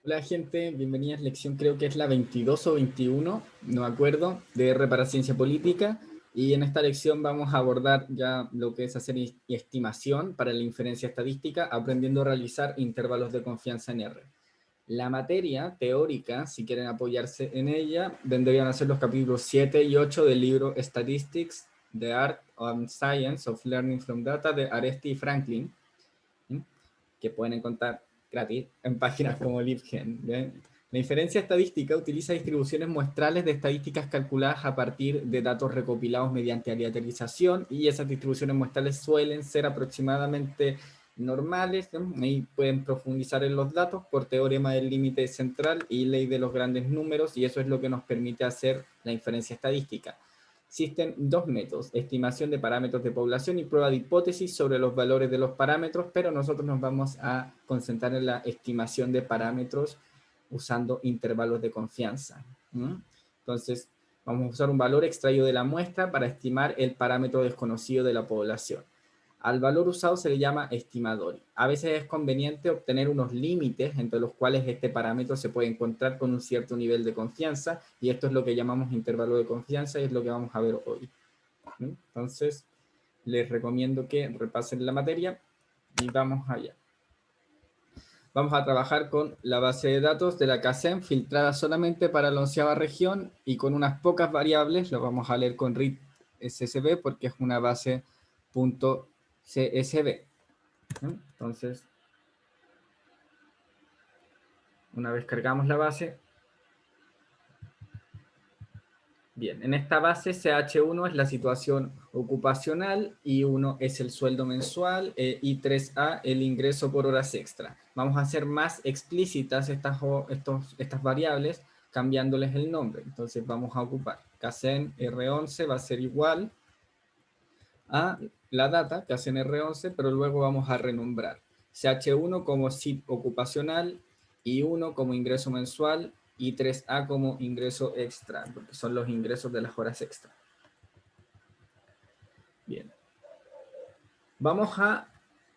Hola gente, bienvenidos a lección, creo que es la 22 o 21, no me acuerdo, de R para Ciencia Política. Y en esta lección vamos a abordar ya lo que es hacer estimación para la inferencia estadística, aprendiendo a realizar intervalos de confianza en R. La materia teórica, si quieren apoyarse en ella, vendrían a ser los capítulos 7 y 8 del libro Statistics, The Art and Science of Learning from Data de Aresti y Franklin, que pueden encontrar gratis en páginas como LibGen. ¿Bien? La inferencia estadística utiliza distribuciones muestrales de estadísticas calculadas a partir de datos recopilados mediante aleatorización, y esas distribuciones muestrales suelen ser aproximadamente normales, ¿no? Y pueden profundizar en los datos por teorema del límite central y ley de los grandes números, y eso es lo que nos permite hacer la inferencia estadística. Existen dos métodos: estimación de parámetros de población y prueba de hipótesis sobre los valores de los parámetros, pero nosotros nos vamos a concentrar en la estimación de parámetros usando intervalos de confianza. Entonces, vamos a usar un valor extraído de la muestra para estimar el parámetro desconocido de la población. Al valor usado se le llama estimador. A veces es conveniente obtener unos límites entre los cuales este parámetro se puede encontrar con un cierto nivel de confianza, y esto es lo que llamamos intervalo de confianza y es lo que vamos a ver hoy. Entonces, les recomiendo que repasen la materia y vamos allá. Vamos a trabajar con la base de datos de la CACEN filtrada solamente para la 11ª región y con unas pocas variables. Lo vamos a leer con RIT SSB porque es una base .csv. Entonces, una vez cargamos la base, bien, en esta base CH1 es la situación ocupacional, I1 es el sueldo mensual, I3A el ingreso por horas extra. Vamos a hacer más explícitas estas variables cambiándoles el nombre. Entonces vamos a ocupar CACEN R11 va a ser igual a la data, CACEN R11, pero luego vamos a renombrar CH1 como SIT ocupacional, I1 como ingreso mensual, y 3A como ingreso extra, porque son los ingresos de las horas extra. Bien. Vamos a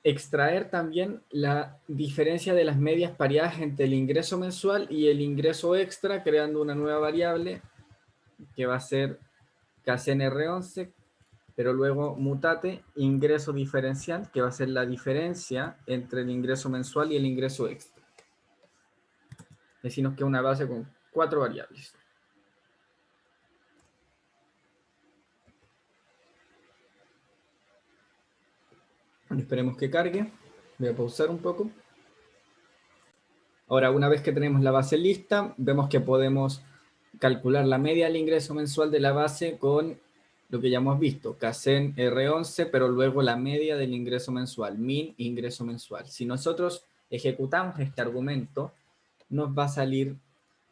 extraer también la diferencia de las medias pareadas entre el ingreso mensual y el ingreso extra, creando una nueva variable que va a ser CACEN R11, pero luego mutate ingreso diferencial, que va a ser la diferencia entre el ingreso mensual y el ingreso extra. Decimos que es una base con 4 variables. Esperemos que cargue. Voy a pausar un poco. Ahora, una vez que tenemos la base lista, vemos que podemos calcular la media del ingreso mensual de la base con lo que ya hemos visto, CACEN R11, pero luego la media del ingreso mensual, min ingreso mensual. Si nosotros ejecutamos este argumento, nos va a salir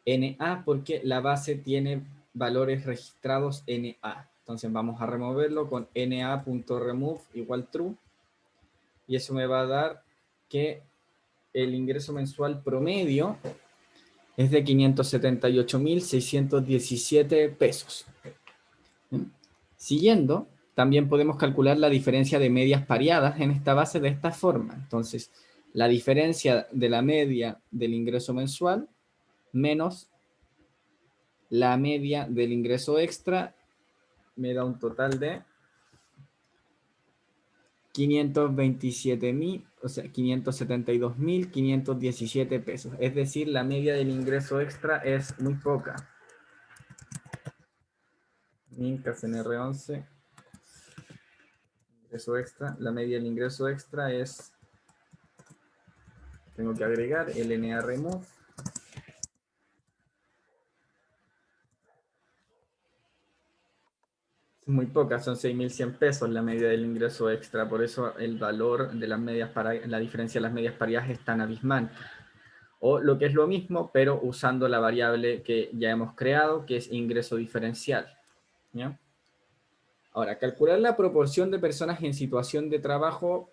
NA porque la base tiene valores registrados NA. Entonces vamos a removerlo con na.remove igual true, y eso me va a dar que el ingreso mensual promedio es de 578.617 pesos. Siguiendo, también podemos calcular la diferencia de medias pareadas en esta base de esta forma. Entonces, la diferencia de la media del ingreso mensual menos la media del ingreso extra me da un total de 527.000, o sea, 572.517 pesos. Es decir, la media del ingreso extra es muy poca. CACEN R11, ingreso extra, la media del ingreso extra es, tengo que agregar el NA remove, es muy poca, son 6.100 pesos la media del ingreso extra, por eso el valor de las medias la diferencia de las medias pareadas es tan abismante. O lo que es lo mismo, pero usando la variable que ya hemos creado, que es ingreso diferencial. ¿Ya? Ahora, calcular la proporción de personas en situación de trabajo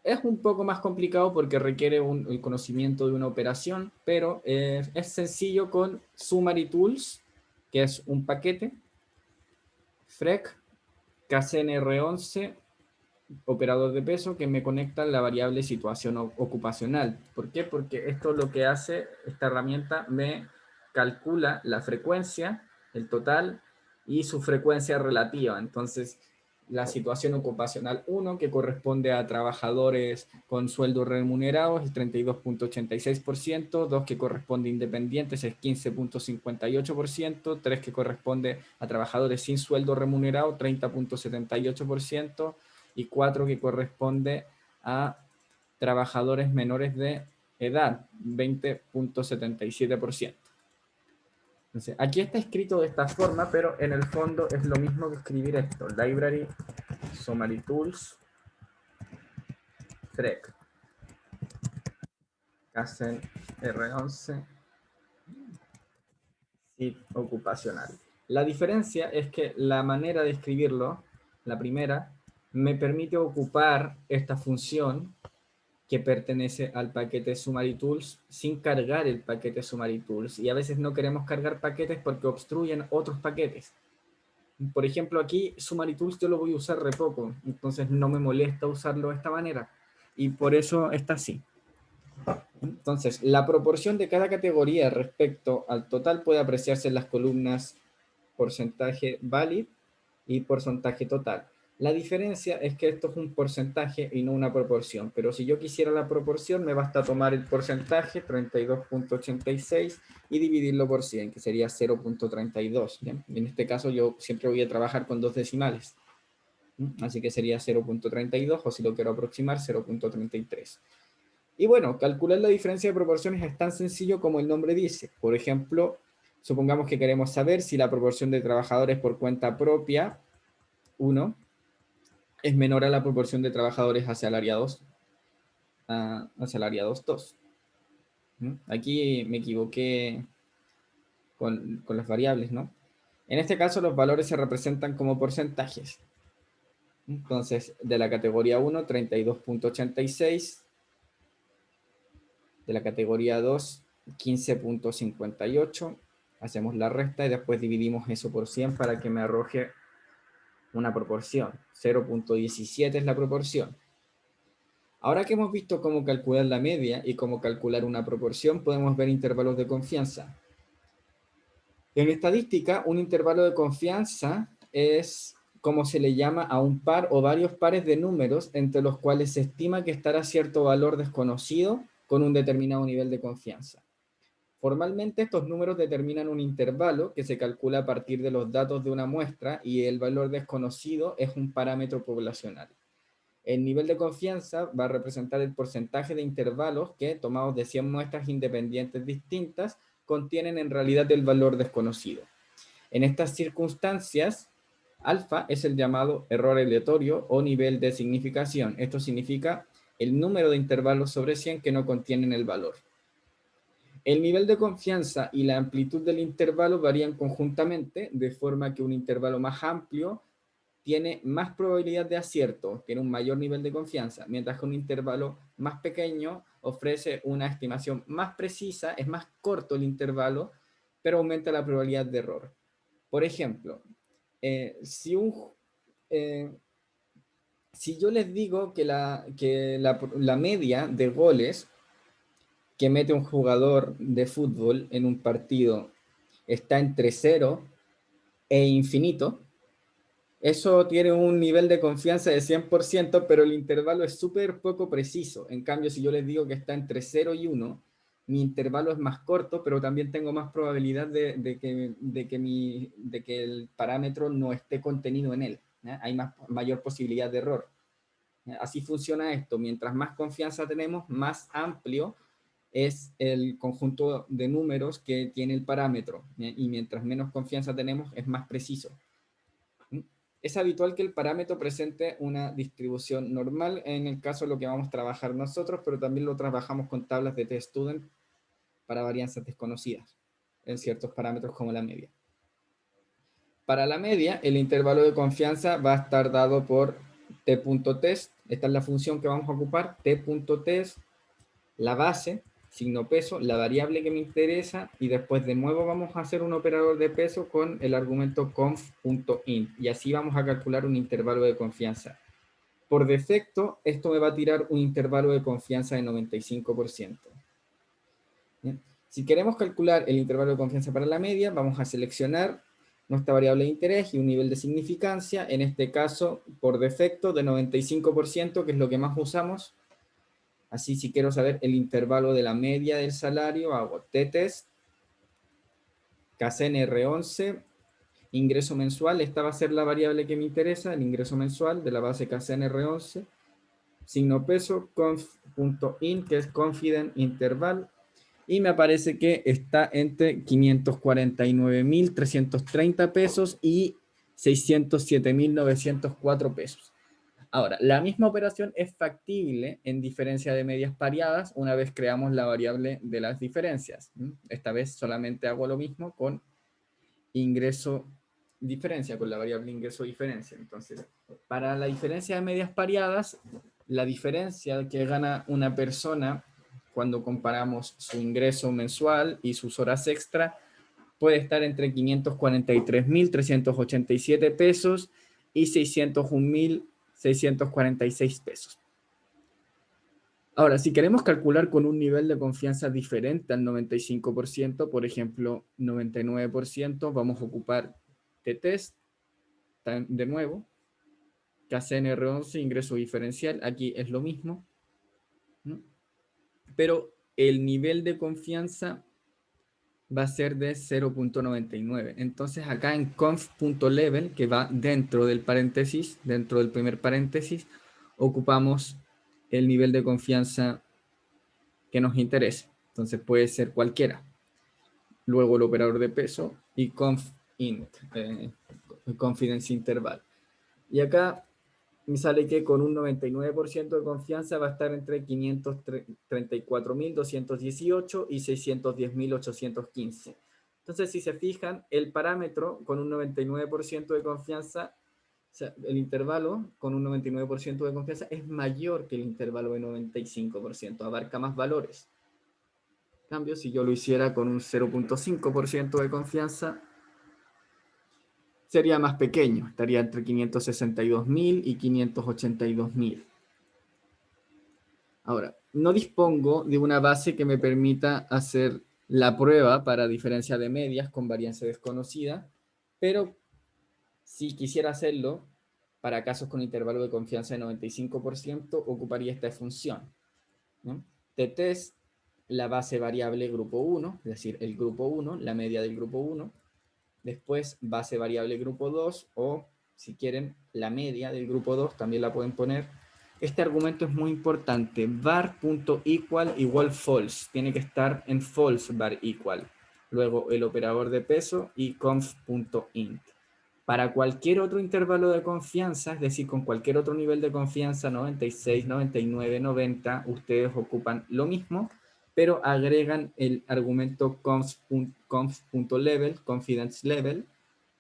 es un poco más complicado porque requiere el conocimiento de una operación, pero es sencillo con Summary Tools, que es un paquete, FREC, CACEN R11, operador de peso que me conecta la variable situación ocupacional. ¿Por qué? Porque esto lo que hace, esta herramienta me calcula la frecuencia, el total, y su frecuencia relativa. Entonces, la situación ocupacional 1, que corresponde a trabajadores con sueldos remunerados, es 32,86%, 2 que corresponde a independientes es 15,58%, 3 que corresponde a trabajadores sin sueldo remunerado, 30,78%, y 4 que corresponde a trabajadores menores de edad, 20,77%. Entonces, aquí está escrito de esta forma, pero en el fondo es lo mismo que escribir esto. Library, Summary Tools, TREC, Castle R11, SIT ocupacional. La diferencia es que la manera de escribirlo, la primera, me permite ocupar esta función que pertenece al paquete Summary Tools sin cargar el paquete Summary Tools. Y a veces no queremos cargar paquetes porque obstruyen otros paquetes. Por ejemplo, aquí Summary Tools yo lo voy a usar re poco, entonces no me molesta usarlo de esta manera. Y por eso está así. Entonces, la proporción de cada categoría respecto al total puede apreciarse en las columnas porcentaje valid y porcentaje total. La diferencia es que esto es un porcentaje y no una proporción, pero si yo quisiera la proporción me basta tomar el porcentaje, 32,86, y dividirlo por 100, que sería 0,32. En este caso yo siempre voy a trabajar con dos decimales, así que sería 0,32, o si lo quiero aproximar, 0,33. Y bueno, calcular la diferencia de proporciones es tan sencillo como el nombre dice. Por ejemplo, supongamos que queremos saber si la proporción de trabajadores por cuenta propia, 1, es menor a la proporción de trabajadores asalariados, 2. Aquí me equivoqué con las variables, ¿no? En este caso los valores se representan como porcentajes. Entonces, de la categoría 1, 32,86. De la categoría 2, 15,58. Hacemos la resta y después dividimos eso por 100 para que me arroje una proporción. 0,17 es la proporción. Ahora que hemos visto cómo calcular la media y cómo calcular una proporción, podemos ver intervalos de confianza. En estadística, un intervalo de confianza es como se le llama a un par o varios pares de números entre los cuales se estima que estará cierto valor desconocido con un determinado nivel de confianza. Formalmente, estos números determinan un intervalo que se calcula a partir de los datos de una muestra y el valor desconocido es un parámetro poblacional. El nivel de confianza va a representar el porcentaje de intervalos que, tomados de 100 muestras independientes distintas, contienen en realidad el valor desconocido. En estas circunstancias, alfa es el llamado error aleatorio o nivel de significación. Esto significa el número de intervalos sobre 100 que no contienen el valor. El nivel de confianza y la amplitud del intervalo varían conjuntamente, de forma que un intervalo más amplio tiene más probabilidad de acierto, tiene un mayor nivel de confianza, mientras que un intervalo más pequeño ofrece una estimación más precisa, es más corto el intervalo, pero aumenta la probabilidad de error. Por ejemplo, si yo les digo que la media de goles que mete un jugador de fútbol en un partido está entre 0 e infinito, eso tiene un nivel de confianza de 100%, pero el intervalo es súper poco preciso. En cambio, si yo les digo que está entre 0 y 1, mi intervalo es más corto, pero también tengo más probabilidad de que el parámetro no esté contenido en él. Hay mayor posibilidad de error. Así funciona esto. Mientras más confianza tenemos, más amplio es el conjunto de números que tiene el parámetro. Y mientras menos confianza tenemos, es más preciso. Es habitual que el parámetro presente una distribución normal en el caso de lo que vamos a trabajar nosotros, pero también lo trabajamos con tablas de testudent para varianzas desconocidas en ciertos parámetros como la media. Para la media, el intervalo de confianza va a estar dado por t.test. Esta es la función que vamos a ocupar, t.test, la base, signo peso, la variable que me interesa, y después de nuevo vamos a hacer un operador de peso con el argumento conf.int, y así vamos a calcular un intervalo de confianza. Por defecto, esto me va a tirar un intervalo de confianza de 95%. ¿Bien? Si queremos calcular el intervalo de confianza para la media, vamos a seleccionar nuestra variable de interés y un nivel de significancia, en este caso, por defecto, de 95%, que es lo que más usamos. Así, si quiero saber el intervalo de la media del salario, hago t-test, KCNR11, ingreso mensual, esta va a ser la variable que me interesa, el ingreso mensual de la base KCNR11, signo peso, conf.int, que es confident interval, y me aparece que está entre 549.330 pesos y 607.904 pesos. Ahora, la misma operación es factible en diferencia de medias pareadas una vez creamos la variable de las diferencias. Esta vez solamente hago lo mismo con ingreso diferencia, con la variable ingreso diferencia. Entonces, para la diferencia de medias pareadas, la diferencia que gana una persona cuando comparamos su ingreso mensual y sus horas extra puede estar entre 543.387 pesos y 601.646 pesos. Ahora, si queremos calcular con un nivel de confianza diferente al 95%, por ejemplo, 99%, vamos a ocupar t-test, de nuevo, KCNR11, ingreso diferencial, aquí es lo mismo, ¿no? Pero el nivel de confianza va a ser de 0.99. Entonces acá en conf.level, que va dentro del paréntesis, dentro del primer paréntesis, ocupamos el nivel de confianza que nos interese. Entonces puede ser cualquiera. Luego el operador de peso y conf.int, confidence interval. Y acá me sale que con un 99% de confianza va a estar entre 534.218 y 610.815. Entonces, si se fijan, el parámetro con un 99% de confianza, o sea, el intervalo con un 99% de confianza es mayor que el intervalo de 95%, abarca más valores. En cambio, si yo lo hiciera con un 0.5% de confianza, sería más pequeño, estaría entre 562.000 y 582.000. Ahora, no dispongo de una base que me permita hacer la prueba para diferencia de medias con varianza desconocida, pero si quisiera hacerlo, para casos con intervalo de confianza de 95%, ocuparía esta función, ¿no? t-test, la base variable grupo 1, es decir, el grupo 1, la media del grupo 1, después base variable grupo 2, o si quieren la media del grupo 2 también la pueden poner. Este argumento es muy importante, var.equal igual false, tiene que estar en false var equal, luego el operador de peso y conf.int. Para cualquier otro intervalo de confianza, es decir, con cualquier otro nivel de confianza, 96, 99, 90, ustedes ocupan lo mismo, pero agregan el argumento conf.level, confidence level,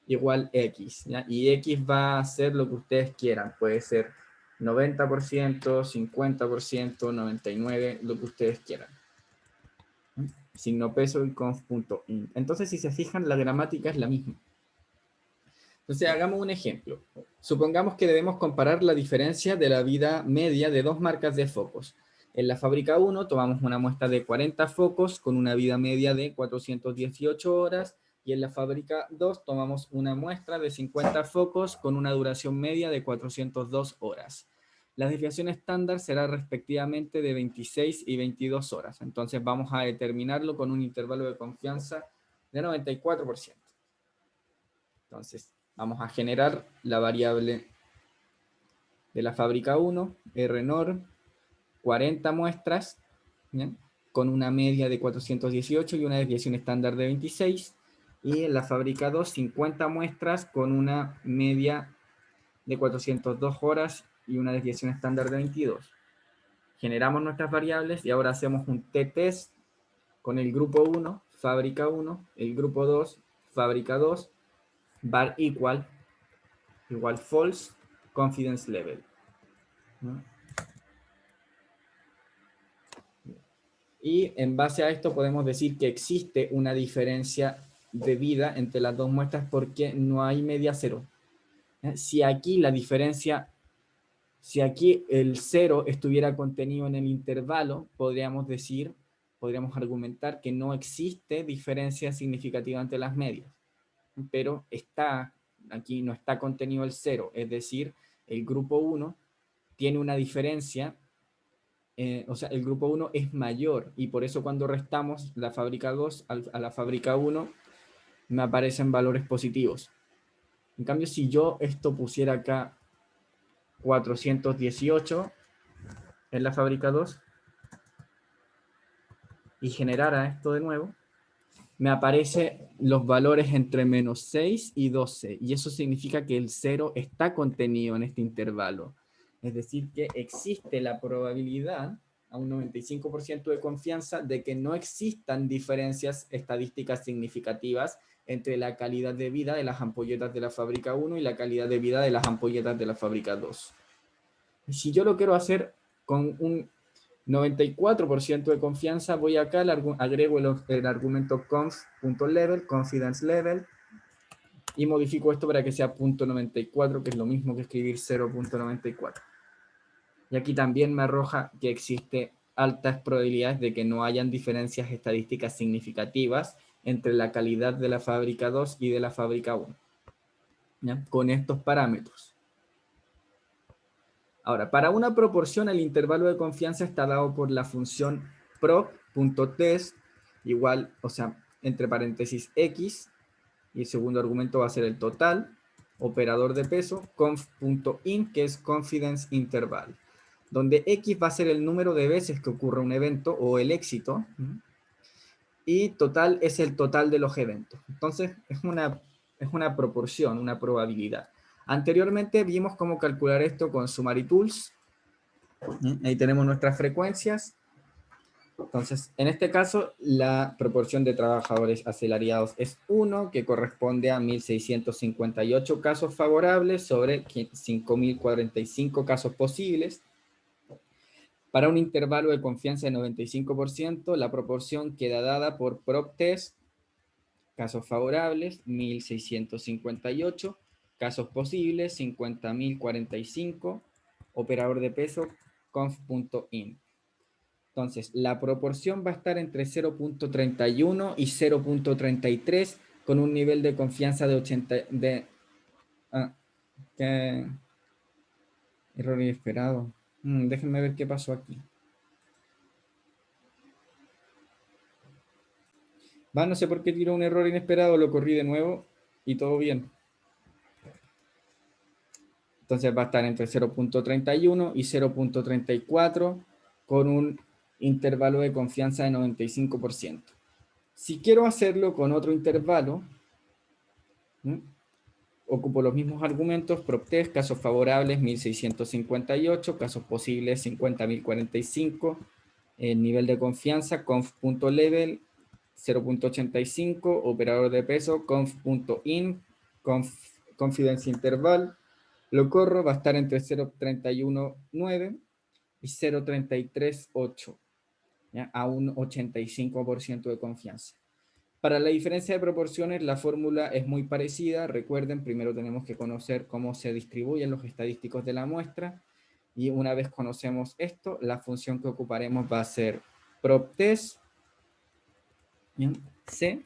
igual x, ¿ya? Y x va a ser lo que ustedes quieran, puede ser 90%, 50%, 99%, lo que ustedes quieran. Signo peso y conf.int. Entonces, si se fijan, la gramática es la misma. Entonces, hagamos un ejemplo. Supongamos que debemos comparar la diferencia de la vida media de dos marcas de focos. En la fábrica 1 tomamos una muestra de 40 focos con una vida media de 418 horas y en la fábrica 2 tomamos una muestra de 50 focos con una duración media de 402 horas. La desviación estándar será respectivamente de 26 y 22 horas. Entonces vamos a determinarlo con un intervalo de confianza de 94%. Entonces, vamos a generar la variable de la fábrica 1, rnorm, 40 muestras, ¿bien? Con una media de 418 y una desviación estándar de 26. Y en la fábrica 2, 50 muestras con una media de 402 horas y una desviación estándar de 22. Generamos nuestras variables y ahora hacemos un t-test con el grupo 1, fábrica 1, el grupo 2, fábrica 2, var igual false, confidence level, ¿no? Y en base a esto podemos decir que existe una diferencia de vida entre las dos muestras porque no hay media cero. Si aquí la diferencia Si aquí el 0 estuviera contenido en el intervalo, podríamos argumentar que no existe diferencia significativa entre las medias, pero aquí no está contenido el 0, es decir, el grupo 1 tiene una diferencia, o sea, el grupo 1 es mayor, y por eso cuando restamos la fábrica 2 a la fábrica 1, me aparecen valores positivos. En cambio, si yo esto pusiera acá 418 en la fábrica 2 y generara esto de nuevo, me aparecen los valores entre menos 6 y 12, y eso significa que el 0 está contenido en este intervalo. Es decir, que existe la probabilidad, a un 95% de confianza, de que no existan diferencias estadísticas significativas entre la calidad de vida de las ampolletas de la fábrica 1 y la calidad de vida de las ampolletas de la fábrica 2. Si yo lo quiero hacer con un 94% de confianza, voy acá, agrego el argumento conf.level, confidence level, y modifico esto para que sea .94, que es lo mismo que escribir 0.94. Y aquí también me arroja que existe altas probabilidades de que no hayan diferencias estadísticas significativas entre la calidad de la fábrica 2 y de la fábrica 1. ¿Ya? Con estos parámetros. Ahora, para una proporción, el intervalo de confianza está dado por la función prop.test igual, o sea, entre paréntesis x, y el segundo argumento va a ser el total, operador de peso, conf.in, que es confidence interval, donde x va a ser el número de veces que ocurre un evento o el éxito, y total es el total de los eventos. Entonces, es una proporción, una probabilidad. Anteriormente vimos cómo calcular esto con Summary Tools. Ahí tenemos nuestras frecuencias. Entonces, en este caso, la proporción de trabajadores asalariados es 1, que corresponde a 1.658 casos favorables sobre 5.045 casos posibles. Para un intervalo de confianza de 95%, la proporción queda dada por PropTest, casos favorables, 1.658, casos posibles, 50.045, operador de peso, conf.in. Entonces, la proporción va a estar entre 0.31 y 0.33 con un nivel de confianza de 80... error inesperado. Déjenme ver qué pasó aquí. No sé por qué tiró un error inesperado, lo corrí de nuevo y todo bien. Entonces va a estar entre 0.31 y 0.34 con un intervalo de confianza de 95%. Si quiero hacerlo con otro intervalo, ocupo los mismos argumentos, PropTest, casos favorables 1.658, casos posibles 50.045, nivel de confianza conf.level 0.85, operador de peso conf.in, confidence interval, lo corro, va a estar entre 0.319 y 0.338, a un 85% de confianza. Para la diferencia de proporciones, la fórmula es muy parecida. Recuerden, primero tenemos que conocer cómo se distribuyen los estadísticos de la muestra, y una vez conocemos esto, la función que ocuparemos va a ser PropTest, C,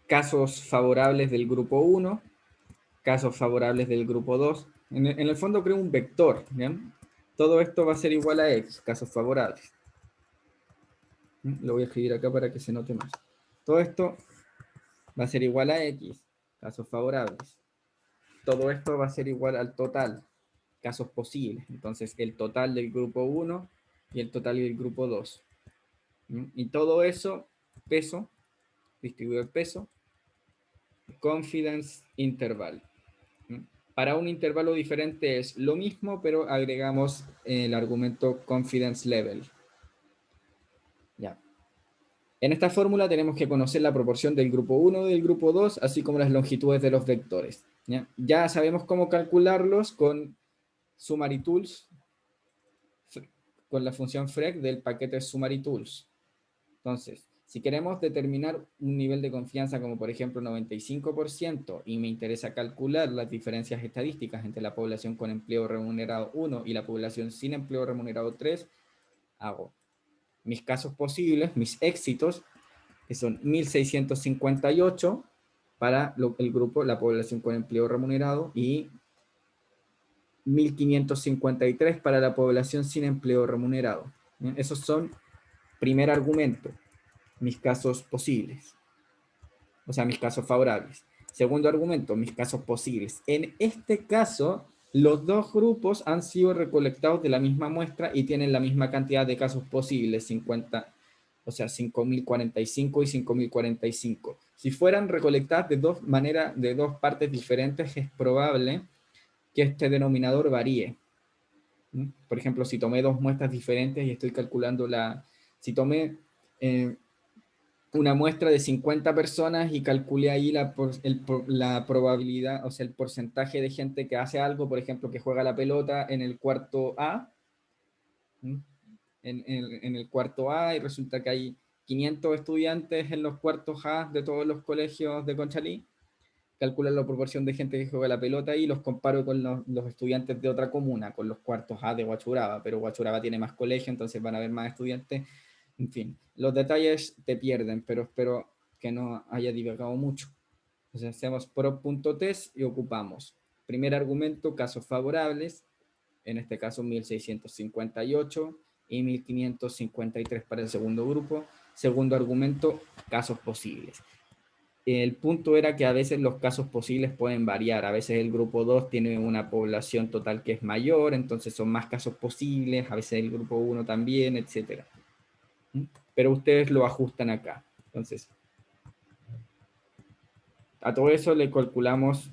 casos favorables del grupo 1, casos favorables del grupo 2. En el fondo creo un vector. ¿Bien? Todo esto va a ser igual a X, casos favorables. Lo voy a escribir acá para que se note más. Todo esto va a ser igual a X, casos favorables. Todo esto va a ser igual al total, casos posibles. Entonces, el total del grupo 1 y el total del grupo 2. Y todo eso, peso, distribuido el peso, confidence interval. Para un intervalo diferente es lo mismo, pero agregamos el argumento confidence level. Ya. En esta fórmula tenemos que conocer la proporción del grupo 1 y del grupo 2, así como las longitudes de los vectores. Ya sabemos cómo calcularlos con Summary Tools, con la función FREC del paquete Summary Tools. Entonces, Si queremos determinar un nivel de confianza como por ejemplo 95% y me interesa calcular las diferencias estadísticas entre la población con empleo remunerado 1 y la población sin empleo remunerado 3, hago mis casos posibles, mis éxitos, que son 1658 para el grupo, la población con empleo remunerado, y 1553 para la población sin empleo remunerado. Esos son, primer argumento, mis casos posibles, o sea, mis casos favorables. Segundo argumento, mis casos posibles. En este caso, los dos grupos han sido recolectados de la misma muestra y tienen la misma cantidad de casos posibles, 50, o sea, 5045 y 5045. Si fueran recolectadas de dos maneras, de dos partes diferentes, es probable que este denominador varíe. Por ejemplo, si tomé dos muestras diferentes y estoy calculando si tomé una muestra de 50 personas y calculé ahí la probabilidad, o sea, el porcentaje de gente que hace algo, por ejemplo, que juega la pelota en el cuarto A, en el cuarto A, y resulta que hay 500 estudiantes en los cuartos A de todos los colegios de Conchalí, calcular la proporción de gente que juega la pelota y los comparo con los estudiantes de otra comuna, con los cuartos A de Huachuraba, pero Huachuraba tiene más colegio, entonces van a haber más estudiantes. En fin, los detalles te pierden, pero espero que no haya divagado mucho. Entonces hacemos prop.test y ocupamos primer argumento, casos favorables, en este caso 1658 y 1553 para el segundo grupo. Segundo argumento, casos posibles. El punto era que a veces los casos posibles pueden variar. A veces el grupo 2 tiene una población total que es mayor, entonces son más casos posibles. A veces el grupo 1 también, etc. Pero ustedes lo ajustan acá. Entonces, a todo eso le calculamos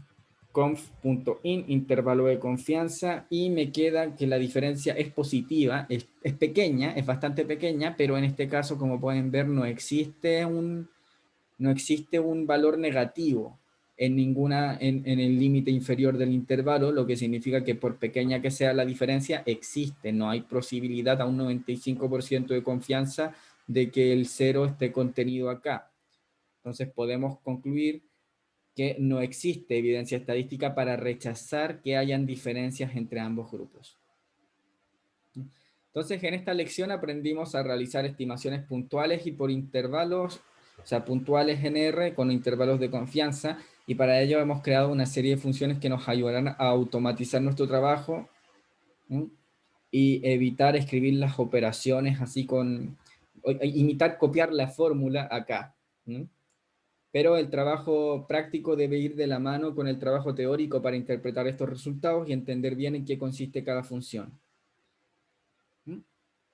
conf.in, intervalo de confianza, y me queda que la diferencia es positiva, es pequeña, es bastante pequeña, pero en este caso, como pueden ver, no existe un valor negativo en el límite inferior del intervalo, lo que significa que por pequeña que sea la diferencia, existe, no hay posibilidad a un 95% de confianza de que el cero esté contenido acá. Entonces podemos concluir que no existe evidencia estadística para rechazar que hayan diferencias entre ambos grupos. Entonces, en esta lección aprendimos a realizar estimaciones puntuales y por intervalos, o sea, puntuales en R con intervalos de confianza, y para ello hemos creado una serie de funciones que nos ayudarán a automatizar nuestro trabajo, ¿sí? Y evitar escribir las operaciones así imitar copiar la fórmula acá, ¿sí? Pero el trabajo práctico debe ir de la mano con el trabajo teórico para interpretar estos resultados y entender bien en qué consiste cada función.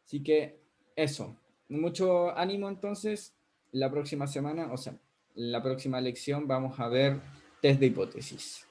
Así que eso, mucho ánimo entonces. La próxima semana, o sea, la próxima lección vamos a ver test de hipótesis.